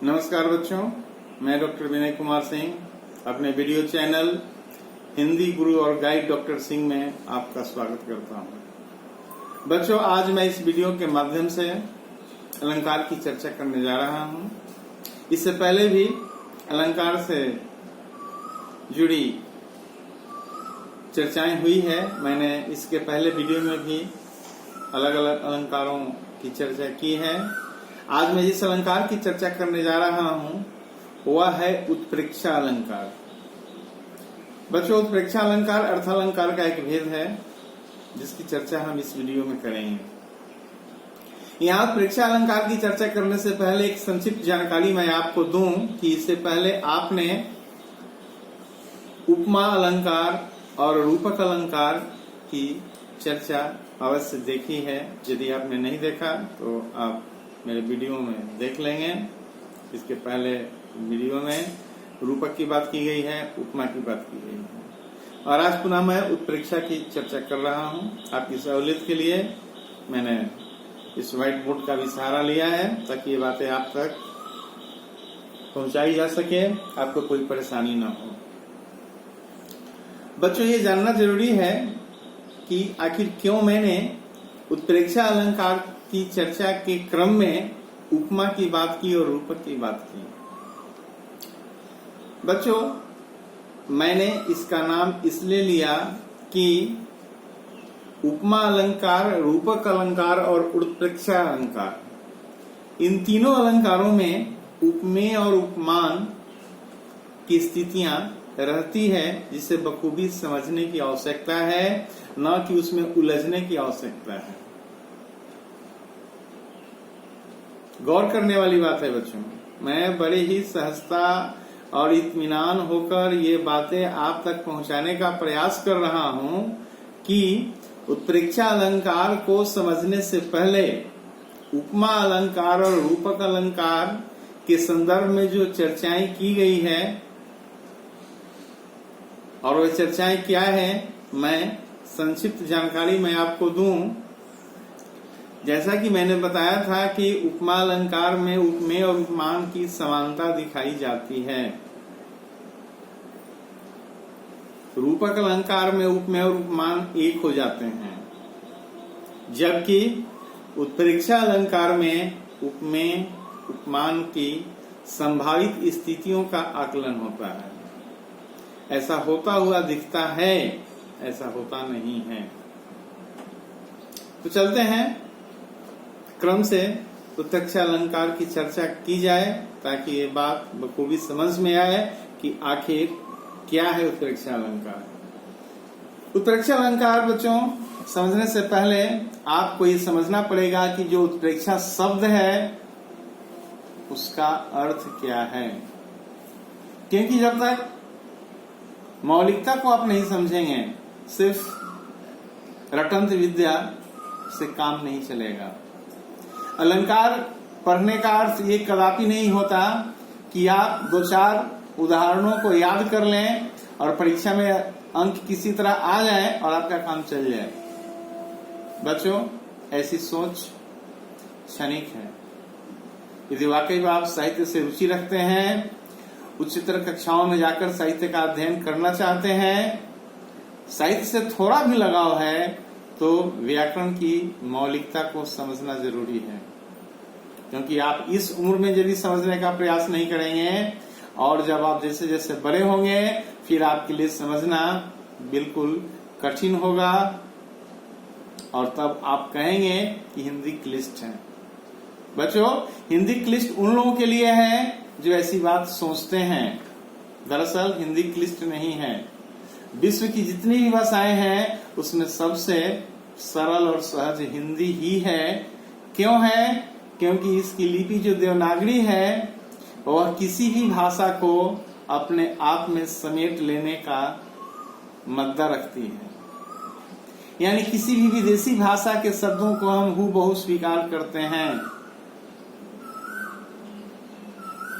नमस्कार बच्चों, मैं डॉक्टर विनय कुमार सिंह अपने वीडियो चैनल हिंदी गुरु और गाइड डॉक्टर सिंह में आपका स्वागत करता हूं। बच्चों, आज मैं इस वीडियो के माध्यम से अलंकार की चर्चा करने जा रहा हूं। इससे पहले भी अलंकार से जुड़ी चर्चाएं हुई है। मैंने इसके पहले वीडियो में भी अलग अलग अलंकारों की चर्चा की है। आज मैं जिस अलंकार की चर्चा करने जा रहा हूं वह है उत्प्रेक्षा अलंकार। बच्चों, उत्प्रेक्षा अलंकार अर्थालंकार का एक भेद है जिसकी चर्चा हम इस वीडियो में करेंगे। यहाँ उत्प्रेक्षा अलंकार की चर्चा करने से पहले एक संक्षिप्त जानकारी मैं आपको दूं कि इससे पहले आपने उपमा अलंकार और रूपक अलंकार की चर्चा अवश्य देखी है। यदि आपने नहीं देखा तो आप मेरे वीडियो में देख लेंगे। इसके पहले वीडियो में रूपक की बात की गई है, उपमा की बात की गई है और आज पुनः मैं उत्प्रेक्षा की चर्चा कर रहा हूं। आपकी सहूलियत के लिए मैंने इस व्हाइट बोर्ड का भी सहारा लिया है ताकि ये बातें आप तक पहुंचाई जा सके, आपको कोई परेशानी न हो। बच्चों, ये जानना जरूरी है कि आखिर क्यों मैंने उत्प्रेक्षा अलंकार की चर्चा के क्रम में उपमा की बात की और रूपक की बात की। बच्चों, मैंने इसका नाम इसलिए लिया कि उपमा अलंकार, रूपक अलंकार और उत्प्रेक्षा अलंकार, इन तीनों अलंकारों में उपमेय और उपमान की स्थितियां रहती है जिसे बखूबी समझने की आवश्यकता है, न कि उसमें उलझने की आवश्यकता है। गौर करने वाली बात है बच्चों, मैं बड़े ही सहजता और इत्मीनान होकर ये बातें आप तक पहुंचाने का प्रयास कर रहा हूं कि उत्प्रेक्षा अलंकार को समझने से पहले उपमा अलंकार और रूपक अलंकार के संदर्भ में जो चर्चाएं की गई है और वह चर्चाएं क्या है, मैं संक्षिप्त जानकारी मैं आपको दूं। जैसा कि मैंने बताया था कि उपमा अलंकार में उपमेय और उपमान की समानता दिखाई जाती है। रूपक अलंकार में उपमेय और उपमान एक हो जाते हैं, जबकि उत्प्रेक्षा अलंकार में उपमेय उपमान की संभावित स्थितियों का आकलन होता है। ऐसा होता हुआ दिखता है, ऐसा होता नहीं है। तो चलते हैं क्रम से उत्प्रेक्षा अलंकार की चर्चा की जाए ताकि ये बात बखूबी समझ में आए कि आखिर क्या है उत्प्रेक्षा अलंकार। उत्प्रेक्षा अलंकार बच्चों समझने से पहले आपको ये समझना पड़ेगा कि जो उत्प्रेक्षा शब्द है उसका अर्थ क्या है, क्योंकि जब तक मौलिकता को आप नहीं समझेंगे सिर्फ रटंत विद्या से काम नहीं चलेगा। अलंकार पढ़ने का अर्थ ये कदापि नहीं होता कि आप दो चार उदाहरणों को याद कर लें और परीक्षा में अंक किसी तरह आ जाए और आपका काम चल जाए। बच्चों, ऐसी सोच क्षणिक है। यदि वाकई आप साहित्य से रुचि रखते हैं, उच्चतर कक्षाओं में जाकर साहित्य का अध्ययन करना चाहते हैं, साहित्य से थोड़ा भी लगाव है, तो व्याकरण की मौलिकता को समझना जरूरी है। क्योंकि आप इस उम्र में यदि समझने का प्रयास नहीं करेंगे और जब आप जैसे जैसे बड़े होंगे फिर आपके लिए समझना बिल्कुल कठिन होगा और तब आप कहेंगे कि हिंदी क्लिष्ट है। बच्चों, हिंदी क्लिष्ट उन लोगों के लिए है जो ऐसी बात सोचते हैं। दरअसल हिंदी क्लिष्ट नहीं है। विश्व की जितनी भी भाषाएं हैं उसमें सबसे सरल और सहज हिंदी ही है। क्यों है? क्योंकि इसकी लिपि जो देवनागरी है वह किसी भी भाषा को अपने आप में समेट लेने का मद्दा रखती है। यानी किसी भी विदेशी भाषा के शब्दों को हम हूबहू स्वीकार करते हैं।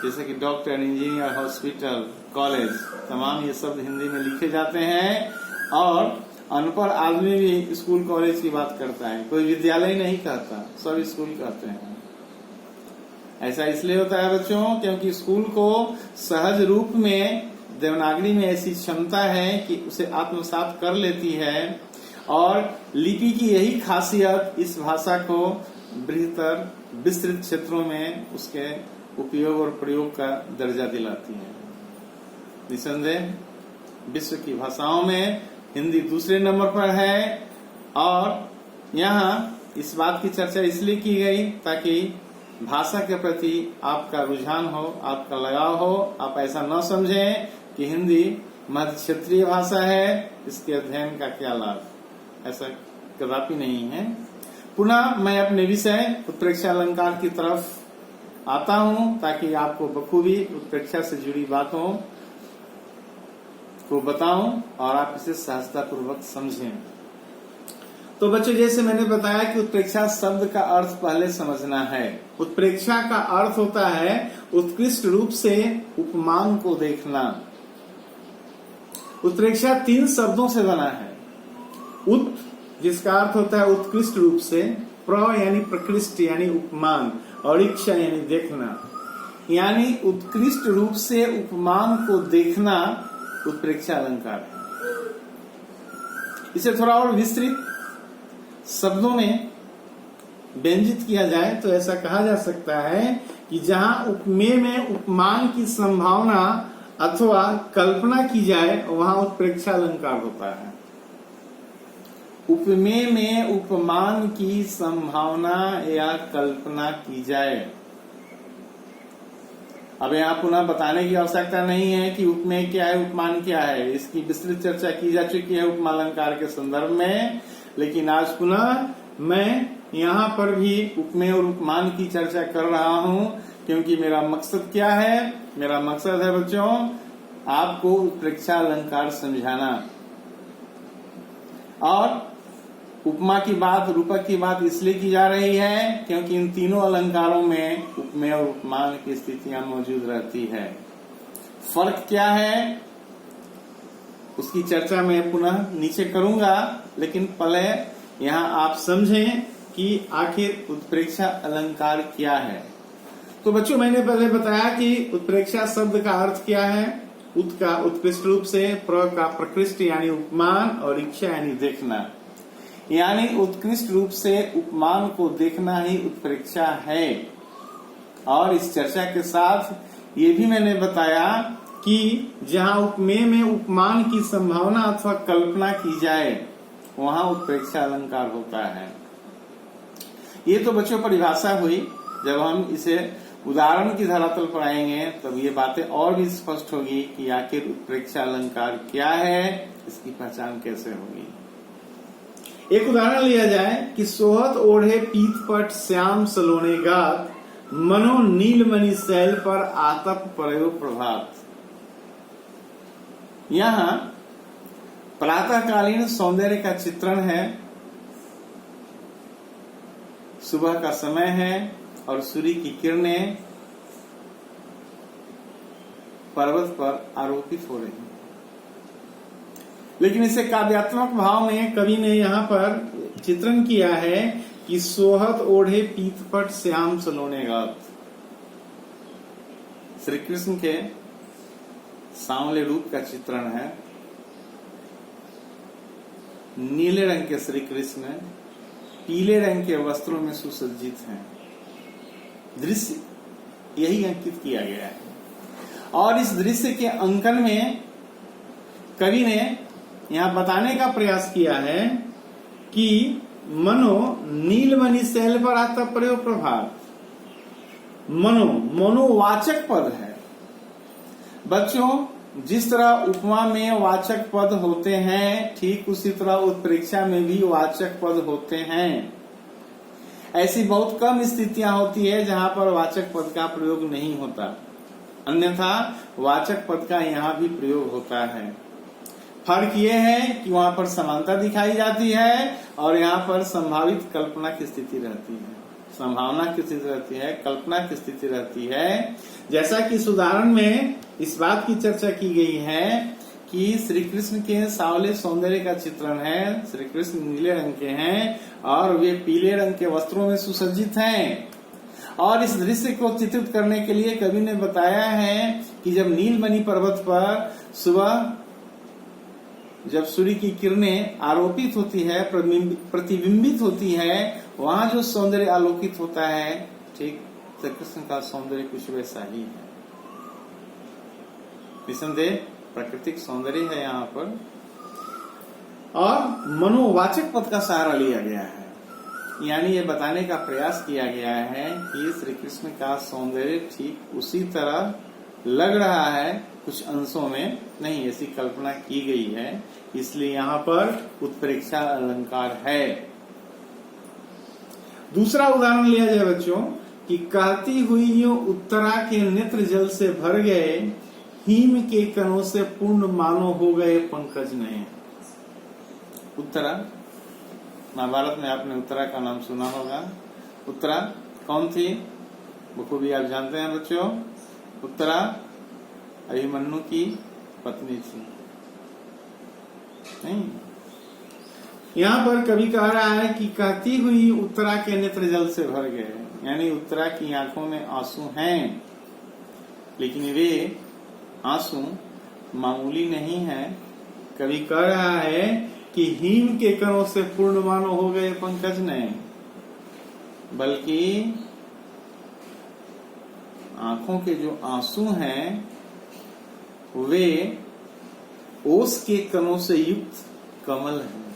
जैसे कि डॉक्टर, इंजीनियर, हॉस्पिटल, कॉलेज, तमाम ये शब्द हिंदी में लिखे जाते हैं और अनपढ़ आदमी भी स्कूल कॉलेज की बात करता है। कोई विद्यालय नहीं कहता, सब स्कूल कहते हैं। ऐसा इसलिए होता है बच्चों क्योंकि स्कूल को सहज रूप में देवनागरी में ऐसी क्षमता है कि उसे आत्मसात कर लेती है, और लिपि की यही खासियत इस भाषा को बृहत्तर विस्तृत क्षेत्रों में उसके उपयोग और प्रयोग का दर्जा दिलाती है। निसंदेह विश्व की भाषाओं में हिंदी दूसरे नंबर पर है, और यहाँ इस बात की चर्चा इसलिए की गई ताकि भाषा के प्रति आपका रुझान हो, आपका लगाव हो। आप ऐसा न समझें कि हिंदी मध्य क्षेत्रीय भाषा है, इसके अध्ययन का क्या लाभ, ऐसा कदापि नहीं है। पुनः मैं अपने विषय उत्प्रेक्षा अलंकार की तरफ आता हूं ताकि आपको बखूबी उत्प्रेक्षा से जुड़ी बातों को बताऊं और आप इसे सहजता पूर्वक समझें। तो बच्चों, जैसे मैंने बताया कि उत्प्रेक्षा शब्द का अर्थ पहले समझना है। उत्प्रेक्षा का अर्थ होता है उत्कृष्ट रूप से उपमान को देखना। उत्प्रेक्षा 3 शब्दों से बना है। उत, जिसका अर्थ होता है उत्कृष्ट रूप से, प्र यानी प्रकृष्ट यानी उपमान, और इच्छा यानी देखना, यानी उत्कृष्ट रूप से उपमान को देखना उत्प्रेक्षा अलंकार है। इसे थोड़ा और विस्तृत शब्दों में व्यंजित किया जाए तो ऐसा कहा जा सकता है कि जहां उपमेय में उपमान की संभावना अथवा कल्पना की जाए वहां उत्प्रेक्षा अलंकार होता है। उपमेय में उपमान की संभावना या कल्पना की जाए। अब यहाँ पुनः बताने की आवश्यकता नहीं है कि उपमेय क्या है, उपमान क्या है, इसकी विस्तृत चर्चा की जा चुकी है उपमा अलंकार के संदर्भ में। लेकिन आज पुनः मैं यहाँ पर भी उपमेय और उपमान की चर्चा कर रहा हूँ, क्योंकि मेरा मकसद क्या है? मेरा मकसद है बच्चों आपको उत्प्रेक्षा अलंकार समझाना, और उपमा की बात, रूपक की बात इसलिए की जा रही है क्योंकि इन तीनों अलंकारों में उपमेय और उपमान की स्थितियां मौजूद रहती है। फर्क क्या है उसकी चर्चा मैं पुनः नीचे करूंगा, लेकिन पहले यहाँ आप समझें कि आखिर उत्प्रेक्षा अलंकार क्या है। तो बच्चों, मैंने पहले बताया कि उत्प्रेक्षा शब्द का अर्थ क्या है। उत का उत्कृष्ट रूप से, प्र का प्रकृष्ट यानी उपमान, और इच्छा यानी देखना, यानी उत्कृष्ट रूप से उपमान को देखना ही उत्प्रेक्षा है। और इस चर्चा के साथ ये भी मैंने बताया कि जहां उपमेय में उपमान की संभावना अथवा कल्पना की जाए वहां उत्प्रेक्षा अलंकार होता है। ये तो बच्चों परिभाषा हुई। जब हम इसे उदाहरण की धरातल पर आएंगे तब ये बातें और भी स्पष्ट होगी कि आखिर उत्प्रेक्षा अलंकार क्या है, इसकी पहचान कैसे होगी। एक उदाहरण लिया जाए कि सोहत ओढ़े पीत पट श्याम सलोने गात, मनो नीलमणि शैल पर आतप पड़यो प्रभात। यहाँ प्रातःकालीन सौंदर्य का चित्रण है। सुबह का समय है और सूर्य की किरणें पर्वत पर आरोपित हो रही हैं। लेकिन इसे काव्यात्मक भाव में कवि ने यहाँ पर चित्रण किया है कि सोहत ओढ़े पीतपट श्याम सलोने गात। श्री कृष्ण के सांवले रूप का चित्रण है। नीले रंग के श्री कृष्ण पीले रंग के वस्त्रों में सुसज्जित हैं। दृश्य यही अंकित किया गया है, और इस दृश्य के अंकन में कवि ने यहाँ बताने का प्रयास किया है कि मनो नीलमणि शैल पर आतप पड़यो प्रभात। मनोवाचक पद है बच्चों। जिस तरह उपमा में वाचक पद होते हैं, ठीक उसी तरह उत्प्रेक्षा में भी वाचक पद होते हैं। ऐसी बहुत कम स्थितियां होती है जहां पर वाचक पद का प्रयोग नहीं होता, अन्यथा वाचक पद का यहाँ भी प्रयोग होता है। फर्क ये है कि वहां पर समानता दिखाई जाती है और यहाँ पर संभावित कल्पना की स्थिति रहती है, संभावना की स्थिति रहती है, कल्पना की स्थिति रहती है। जैसा कि इस उदाहरण में इस बात की चर्चा की गई है कि श्री कृष्ण के सांवले सौंदर्य का चित्रण है। श्री कृष्ण नीले रंग के हैं और वे पीले रंग के वस्त्रों में सुसज्जित हैं, और इस दृश्य को चित्रित करने के लिए कवि ने बताया है कि जब नीलमणि पर्वत पर सुबह जब सूर्य की किरणें आरोपित होती है, प्रतिबिंबित होती है, वहां जो सौंदर्य आलोकित होता है, ठीक श्री कृष्ण का सौंदर्य कुछ वैसा ही है। निसंदेह प्राकृतिक सौंदर्य है यहाँ पर, और मनोवाचक पद का सहारा लिया गया है। यानी ये बताने का प्रयास किया गया है कि श्री कृष्ण का सौंदर्य ठीक उसी तरह लग रहा है, कुछ अंशों में नहीं, ऐसी कल्पना की गई है, इसलिए यहाँ पर उत्प्रेक्षा अलंकार है। दूसरा उदाहरण लिया जाए बच्चों कि कहती हुई यूं उत्तरा के नेत्र जल से भर गए, हिम के कणों से पूर्ण मानो हो गए पंकज नए। उत्तरा, महाभारत में आपने उत्तरा का नाम सुना होगा। उत्तरा कौन थी? बखूबी आप जानते हैं बच्चों, उत्तरा अभिमन्यु की पत्नी थी। नहीं, यहाँ पर कवि कह रहा है कि कहती हुई उत्तरा के नेत्र जल से भर गए, यानी उत्तरा की आंखों में आंसू हैं, लेकिन वे आंसू मामूली नहीं है। कवि कह रहा है कि हिम के कणों से पूर्ण मानो हो गए पंकज ने, बल्कि आंखों के जो आंसू हैं वे ओस के कणों से युक्त कमल हैं।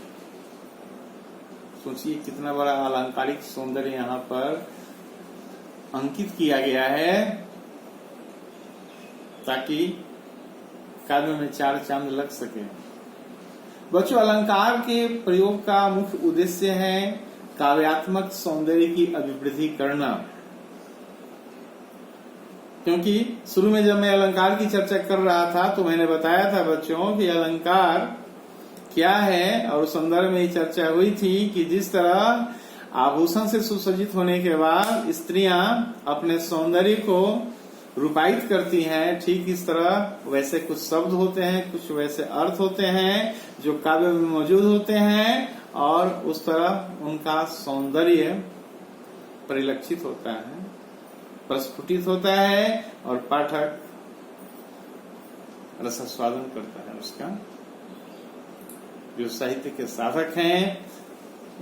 सोचिए कितना बड़ा अलंकारिक सौंदर्य यहाँ पर अंकित किया गया है, ताकि काव्य में चार चांद लग सके। बच्चों, अलंकार के प्रयोग का मुख्य उद्देश्य है काव्यात्मक सौंदर्य की अभिवृद्धि करना। क्योंकि शुरू में जब मैं अलंकार की चर्चा कर रहा था तो मैंने बताया था बच्चों कि अलंकार क्या है, और उस संदर्भ में चर्चा हुई थी कि जिस तरह आभूषण से सुसज्जित होने के बाद स्त्रियां अपने सौंदर्य को रूपायित करती हैं, ठीक इस तरह वैसे कुछ शब्द होते हैं, कुछ वैसे अर्थ होते हैं जो काव्य में मौजूद होते हैं, और उस तरह उनका सौंदर्य परिलक्षित होता है, प्रस्फुटित होता है, और पाठक रसास्वादन करता है उसका। जो साहित्य के साधक हैं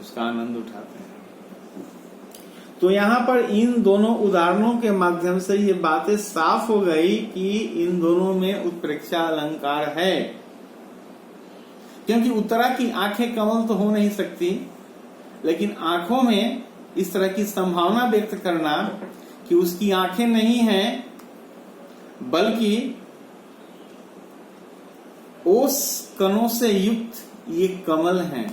उसका आनंद उठाते हैं। तो यहाँ पर इन दोनों उदाहरणों के माध्यम से ये बातें साफ हो गई कि इन दोनों में उत्प्रेक्षा अलंकार है। क्योंकि उत्तरा की आंखें कमल तो हो नहीं सकती, लेकिन आंखों में इस तरह की संभावना व्यक्त करना कि उसकी आंखें नहीं हैं बल्कि ओस कणों से युक्त ये कमल हैं।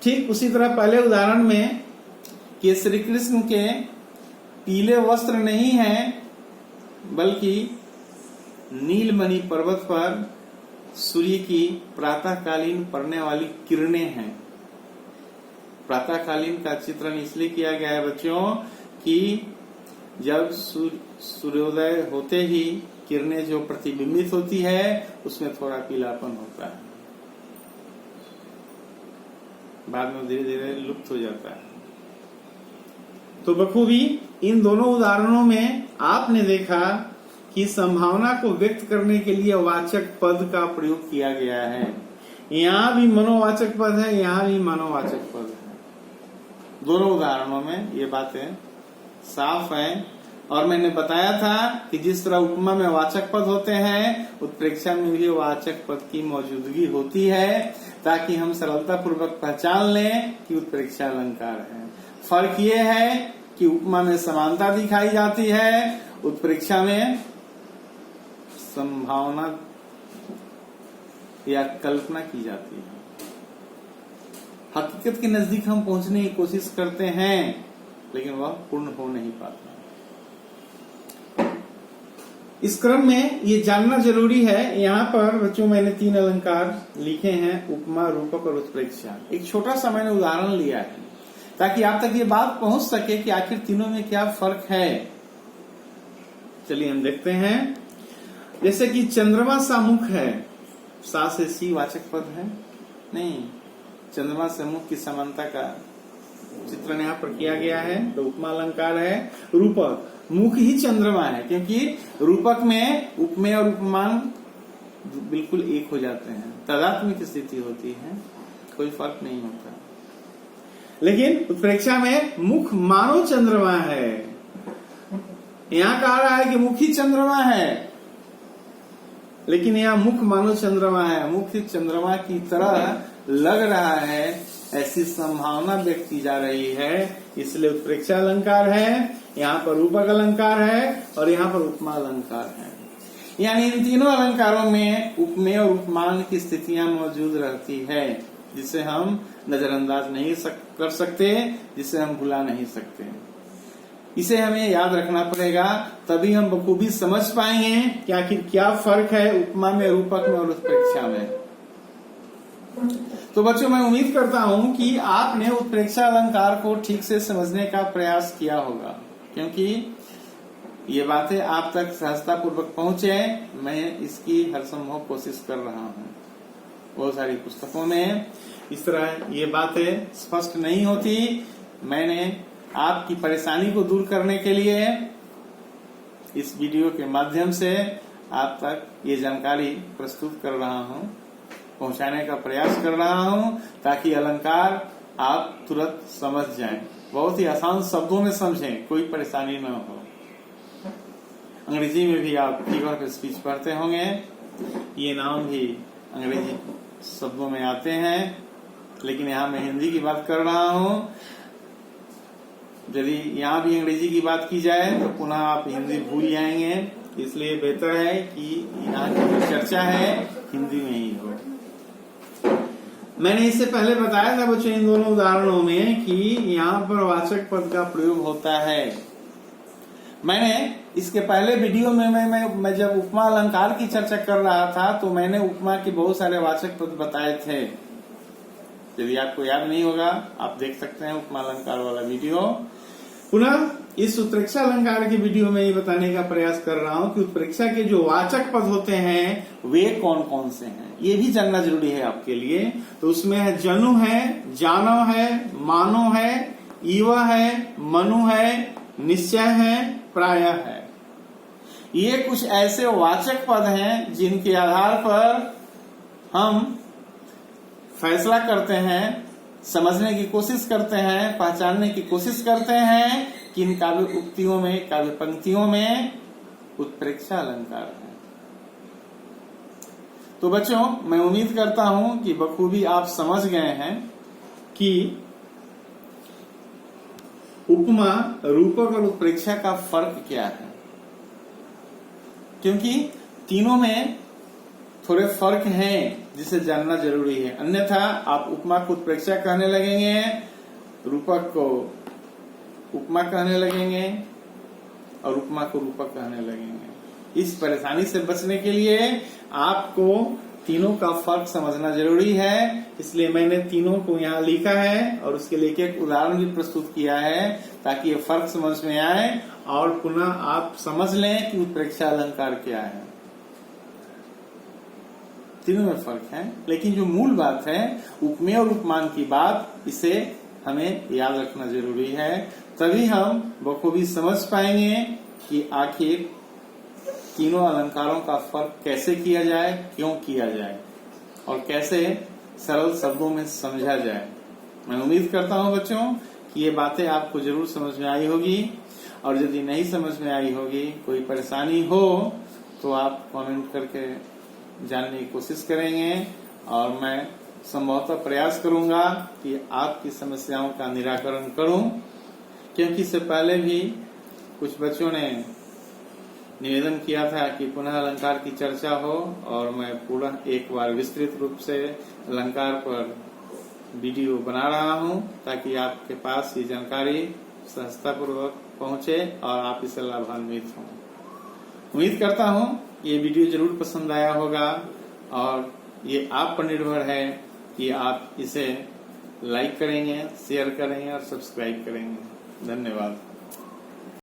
ठीक उसी तरह पहले उदाहरण में कि श्री कृष्ण के पीले वस्त्र नहीं हैं बल्कि नीलमणि पर्वत पर सूर्य की प्रातःकालीन पड़ने वाली किरणें हैं। प्रातःकालीन का चित्रण इसलिए किया गया है बच्चों कि जब सूर्योदय होते ही किरणें जो प्रतिबिंबित होती है उसमें थोड़ा पीलापन होता है, बाद में धीरे धीरे लुप्त हो जाता है। तो बखूबी इन दोनों उदाहरणों में आपने देखा कि संभावना को व्यक्त करने के लिए वाचक पद का प्रयोग किया गया है। यहाँ भी मनोवाचक पद है, यहाँ भी मनोवाचक पद है। दोनों उदाहरणों में ये बातें साफ हैं। और मैंने बताया था कि जिस तरह उपमा में वाचक पद होते हैं, उत्प्रेक्षा में भी वाचक पद की मौजूदगी होती है, ताकि हम सरलता पूर्वक पहचान लें कि उत्प्रेक्षा अलंकार है। फर्क ये है कि उपमा में समानता दिखाई जाती है, उत्प्रेक्षा में संभावना या कल्पना की जाती है। हकीकत के नजदीक हम पहुंचने की कोशिश करते हैं, लेकिन वह पूर्ण हो नहीं पाता। इस क्रम में ये जानना जरूरी है, यहाँ पर बच्चों मैंने 3 अलंकार लिखे हैं, उपमा, रूपक और उत्प्रेक्षा। एक छोटा सा मैंने उदाहरण लिया है ताकि आप तक ये बात पहुंच सके कि आखिर तीनों में क्या फर्क है। चलिए हम देखते हैं। जैसे कि चंद्रमा सा मुख है, सा से सी वाचक पद है नहीं, चंद्रमा से मुख की समानता का चित्रण यहाँ पर किया गया है। तो उपमा अलंकार है। रूपक, मुख ही चंद्रमा है, क्योंकि रूपक में उपमेय और उपमान बिल्कुल एक हो जाते हैं, तादात्म्य की स्थिति होती है, कोई फर्क नहीं होता। लेकिन उत्प्रेक्षा में मुख मानो चंद्रमा है। यहाँ कहा रहा है कि मुख ही चंद्रमा है, लेकिन यहाँ मुख मानो चंद्रमा है, मुख चंद्रमा की तरह लग रहा है, ऐसी संभावना व्यक्त की जा रही है, इसलिए उत्प्रेक्षा अलंकार है। यहाँ पर रूपक अलंकार है और यहाँ पर उपमा अलंकार है। यानी इन तीनों अलंकारों में उपमेय और उपमान की स्थितियां मौजूद रहती है, जिसे हम नजरअंदाज नहीं कर सकते, जिसे हम भुला नहीं सकते। इसे हमें याद रखना पड़ेगा, तभी हम बखूबी समझ पाएंगे कि आखिर क्या फर्क है उपमा में, रूपक में और उत्प्रेक्षा में। तो बच्चों, मैं उम्मीद करता हूं कि आपने उत्प्रेक्षा अलंकार को ठीक से समझने का प्रयास किया होगा, क्योंकि ये बातें आप तक सहजता पूर्वक पहुंचे, मैं इसकी हर संभव कोशिश कर रहा हूं। बहुत सारी पुस्तकों में इस तरह ये बातें स्पष्ट नहीं होती। मैंने आपकी परेशानी को दूर करने के लिए इस वीडियो के माध्यम से आप तक ये जानकारी प्रस्तुत कर रहा हूं, पहुंचाने का प्रयास कर रहा हूं, ताकि अलंकार आप तुरंत समझ जाएं, बहुत ही आसान शब्दों में समझें, कोई परेशानी न हो। अंग्रेजी में भी आप फिगर ऑफ स्पीच पढ़ते होंगे, ये नाम भी अंग्रेजी शब्दों में आते हैं, लेकिन यहाँ मैं हिंदी की बात कर रहा हूँ। यदि यहाँ भी अंग्रेजी की बात की जाए तो पुनः आप हिंदी भूल जाएंगे, इसलिए बेहतर है कि यहाँ की जो चर्चा है हिंदी में ही हो। मैंने इससे पहले बताया था बच्चों इन दोनों उदाहरणों में कि यहाँ पर वाचक पद का प्रयोग होता है। मैंने इसके पहले वीडियो में मैं जब उपमा अलंकार की चर्चा कर रहा था तो मैंने उपमा के बहुत सारे वाचक पद बताए थे। यदि आपको याद नहीं होगा आप देख सकते हैं उपमा अलंकार वाला वीडियो। पुनः इस उत्प्रेक्षा अलंकार के वीडियो में ये बताने का प्रयास कर रहा हूँ कि उत्प्रेक्षा के जो वाचक पद होते हैं वे कौन कौन से हैं, ये भी जानना जरूरी है आपके लिए। तो उसमें है जनु है, जानो है, मानो है, ईवा है, मनु है, निश्चय है, प्रायः है। ये कुछ ऐसे वाचक पद हैं जिनके आधार पर हम फैसला करते हैं, समझने की कोशिश करते हैं, पहचानने की कोशिश करते हैं कि इन काव्य उक्तियों में, काव्य पंक्तियों में उत्प्रेक्षा अलंकार है। तो बच्चों, मैं उम्मीद करता हूं कि बखूबी आप समझ गए हैं कि उपमा, रूपक और उत्प्रेक्षा का फर्क क्या है, क्योंकि तीनों में थोड़े फर्क हैं जिसे जानना जरूरी है। अन्यथा आप उपमा को उत्प्रेक्षा कहने लगेंगे, रूपक को उपमा कहने लगेंगे और उपमा को रूपक कहने लगेंगे। इस परेशानी से बचने के लिए आपको तीनों का फर्क समझना जरूरी है, इसलिए मैंने तीनों को यहाँ लिखा है और उसके लिए एक उदाहरण भी प्रस्तुत किया है ताकि ये फर्क समझ में आए और पुनः आप समझ लें कि उत्प्रेक्षा अलंकार क्या है। तीनों में फर्क है, लेकिन जो मूल बात है उपमेय और उपमान की बात, इसे हमें याद रखना जरूरी है, तभी हम बखूबी समझ पाएंगे कि आखिर तीनों अलंकारों का फर्क कैसे किया जाए, क्यों किया जाए और कैसे सरल शब्दों में समझा जाए। मैं उम्मीद करता हूं बच्चों कि ये बातें आपको जरूर समझ में आई होगी, और यदि नहीं समझ में आई होगी, कोई परेशानी हो तो आप कमेंट करके जानने की कोशिश करेंगे और मैं संभवतः प्रयास करूंगा कि आपकी समस्याओं का निराकरण करूं, क्योंकि इससे पहले भी कुछ बच्चों ने निवेदन किया था कि पुनः अलंकार की चर्चा हो और मैं पूरा एक बार विस्तृत रूप से अलंकार पर वीडियो बना रहा हूं ताकि आपके पास ये जानकारी सहजतापूर्वक पहुंचे और आप इससे लाभान्वित हों। उम्मीद करता हूं ये वीडियो जरूर पसंद आया होगा और ये आप पर निर्भर है कि आप इसे लाइक करेंगे, शेयर करेंगे और सब्सक्राइब करेंगे। धन्यवाद।